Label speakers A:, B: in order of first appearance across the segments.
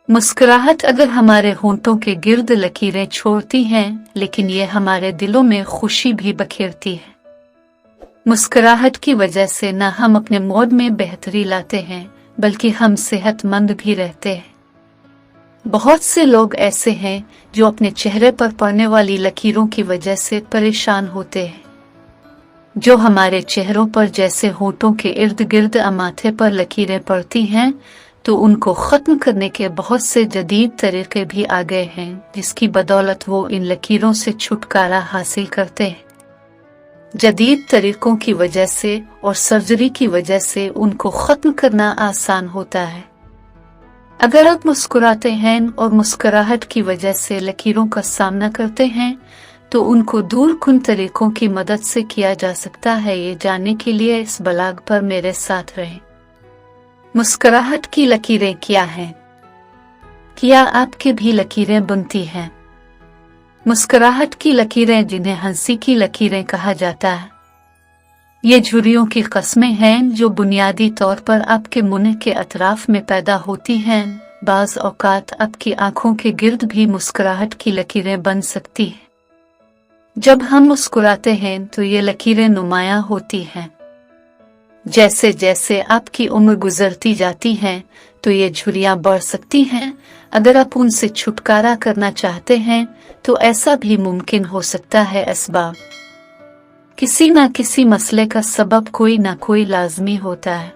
A: मुस्कुराहट अगर हमारे होंठों के गिर्द लकीरें छोड़ती हैं, लेकिन ये हमारे दिलों में खुशी भी बखेरती है। मुस्कुराहट की वजह से न हम अपने मूड में बेहतरी लाते हैं, बल्कि हम सेहतमंद भी रहते हैं। बहुत से लोग ऐसे हैं जो अपने चेहरे पर पड़ने वाली लकीरों की वजह से परेशान होते हैं। जो हमारे चेहरों पर जैसे होंठों के इर्द गिर्द माथे पर लकीरें पड़ती हैं, तो उनको खत्म करने के बहुत से जदीद तरीके भी आ गए हैं, जिसकी बदौलत वो इन लकीरों से छुटकारा हासिल करते हैं। जदीद तरीकों की वजह से और सर्जरी की वजह से उनको खत्म करना आसान होता है। अगर आप मुस्कुराते हैं और मुस्कुराहट की वजह से लकीरों का सामना करते हैं, तो उनको दूर कुन तरीकों की मदद से किया जा सकता है। ये जानने के लिए इस ब्लॉग पर मेरे साथ रहें। मुस्कुराहट की लकीरें क्या हैं? क्या आपके भी लकीरें बनती हैं? मुस्कुराहट की लकीरें, जिन्हें हंसी की लकीरें कहा जाता है, ये झुर्रियों की किस्में हैं जो बुनियादी तौर पर आपके मुंह के अतराफ में पैदा होती हैं। बाज़ औक़ात आपकी आंखों के गिर्द भी मुस्कुराहट की लकीरें बन सकती हैं। जब हम मुस्कुराते हैं तो ये लकीरें नुमायां होती हैं। जैसे जैसे आपकी उम्र गुजरती जाती है तो ये झुर्रियां बढ़ सकती हैं। अगर आप उनसे छुटकारा करना चाहते हैं तो ऐसा भी मुमकिन हो सकता है। असबाब, किसी न किसी मसले का सबब कोई ना कोई लाजमी होता है।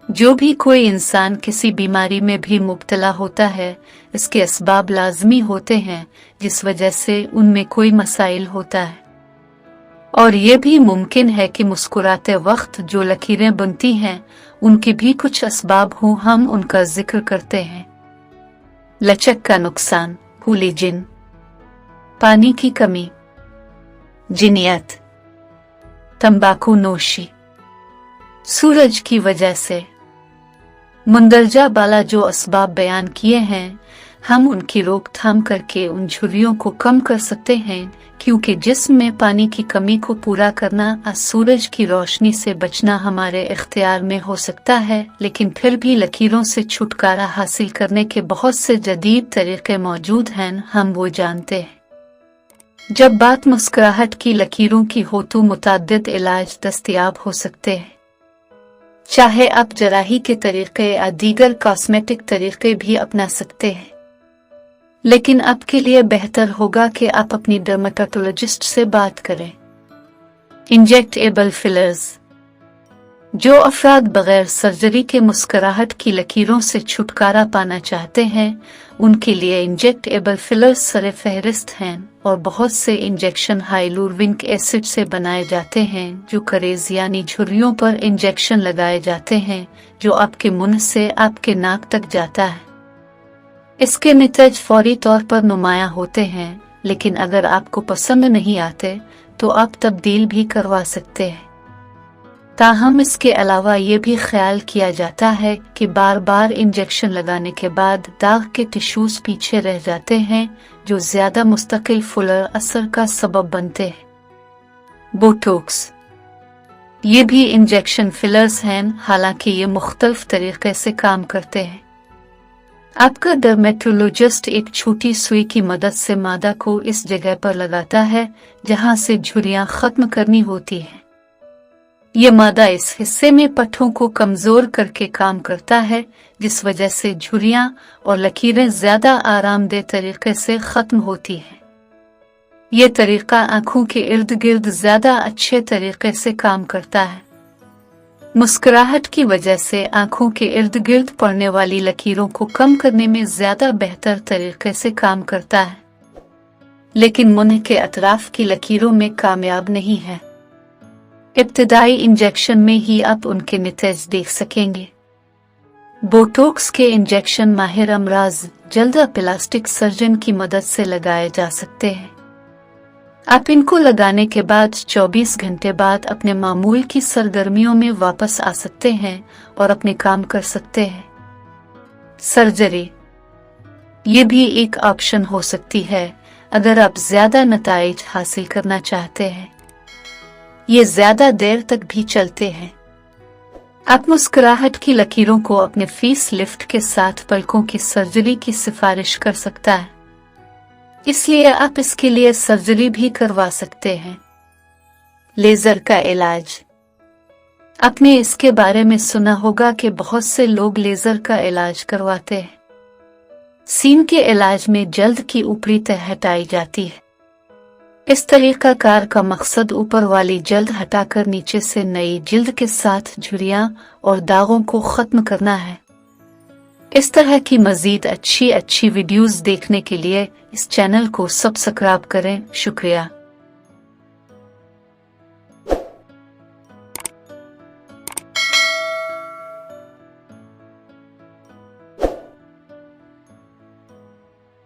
A: जो भी कोई इंसान किसी बीमारी में भी मुब्तला होता है, इसके असबाब लाजमी होते हैं, जिस वजह से उनमें कोई मसाइल होता है। और ये भी मुमकिन है कि मुस्कुराते वक्त जो लकीरें बनती हैं, उनके भी कुछ असबाब हों। हम उनका जिक्र करते हैं। लचक का नुकसान, भूली जिन, पानी की कमी, जिनियत, तंबाकू नोशी, सूरज की वजह से। मुंदरजा बाला जो असबाब बयान किए हैं, हम उनकी रोकथाम करके उन झुर्रियों को कम कर सकते हैं, क्योंकि जिस्म में पानी की कमी को पूरा करना, सूरज की रोशनी से बचना हमारे इख्तियार में हो सकता है। लेकिन फिर भी लकीरों से छुटकारा हासिल करने के बहुत से जदीद तरीके मौजूद हैं, हम वो जानते हैं। जब बात मुस्कुराहट की लकीरों की हो तो मुतअद्दिद इलाज दस्तयाब हो सकते हैं। चाहे आप जराही के तरीके या दीगर कॉस्मेटिक तरीके भी अपना सकते हैं, लेकिन आपके लिए बेहतर होगा कि आप अपनी डर्मेटोलॉजिस्ट से बात करें। इंजेक्टेबल फिलर्स, जो अफराद बगैर सर्जरी के मुस्कुराहट की लकीरों से छुटकारा पाना चाहते हैं, उनके लिए इंजेक्टेबल फिलर्स सरे फहरिस्त हैं। और बहुत से इंजेक्शन हाइलुरोनिक एसिड से बनाए जाते हैं, जो करेज यानी झुर्रियों पर इंजेक्शन लगाए जाते हैं, जो आपके मुंह से आपके नाक तक जाता है। इसके नतीजे फौरी तौर पर नुमायां होते हैं, लेकिन अगर आपको पसंद नहीं आते तो आप तब्दील भी करवा सकते हैं। ताहम इसके अलावा ये भी ख्याल किया जाता है कि बार बार इंजेक्शन लगाने के बाद दाग के टिश्यूज पीछे रह जाते हैं, जो ज्यादा मुस्तकिल फुलर असर का सबब बनते हैं। बोटॉक्स, ये भी इंजेक्शन फिलर्स हैं, हालांकि ये मुख्तलिफ तरीके से काम करते हैं। आपका डर्मेटोलॉजिस्ट एक छोटी सुई की मदद से मादा को इस जगह पर लगाता है जहां से झुर्रियां खत्म करनी होती हैं। ये मादा इस हिस्से में पट्टों को कमजोर करके काम करता है, जिस वजह से झुर्रियां और लकीरें ज्यादा आरामदेह तरीके से खत्म होती हैं। ये तरीका आंखों के इर्द गिर्द ज्यादा अच्छे तरीके से काम करता है। मुस्कुराहट की वजह से आंखों के इर्द गिर्द पड़ने वाली लकीरों को कम करने में ज्यादा बेहतर तरीके से काम करता है, लेकिन मुंह के अतराफ की लकीरों में कामयाब नहीं है। इब्तिदाई इंजेक्शन में ही आप उनके नतीजे देख सकेंगे। बोटॉक्स के इंजेक्शन माहिर अमराज जल्द प्लास्टिक सर्जन की मदद से लगाए जा सकते हैं। आप इनको लगाने के बाद 24 घंटे बाद अपने मामूल की सरगर्मियों में वापस आ सकते हैं और अपने काम कर सकते हैं। सर्जरी, ये भी एक ऑप्शन हो सकती है अगर आप ज्यादा नताइज हासिल करना चाहते हैं। ये ज्यादा देर तक भी चलते हैं। आप मुस्कुराहट की लकीरों को अपने फेस लिफ्ट के साथ पलकों की सर्जरी की सिफारिश कर सकता है, इसलिए आप इसके लिए सर्जरी भी करवा सकते हैं। लेजर का इलाज। आपने इसके बारे में सुना होगा कि बहुत से लोग लेजर का इलाज करवाते हैं। सीन के इलाज में जल्द की ऊपरी तह हटाई जाती है। इस तरीकाकार का मकसद ऊपर वाली जल्द हटाकर नीचे से नई जल्द के साथ झुर्रियां और दागों को खत्म करना है। इस तरह की मजीद अच्छी वीडियोस देखने के लिए इस चैनल को सब्सक्राइब करें। शुक्रिया।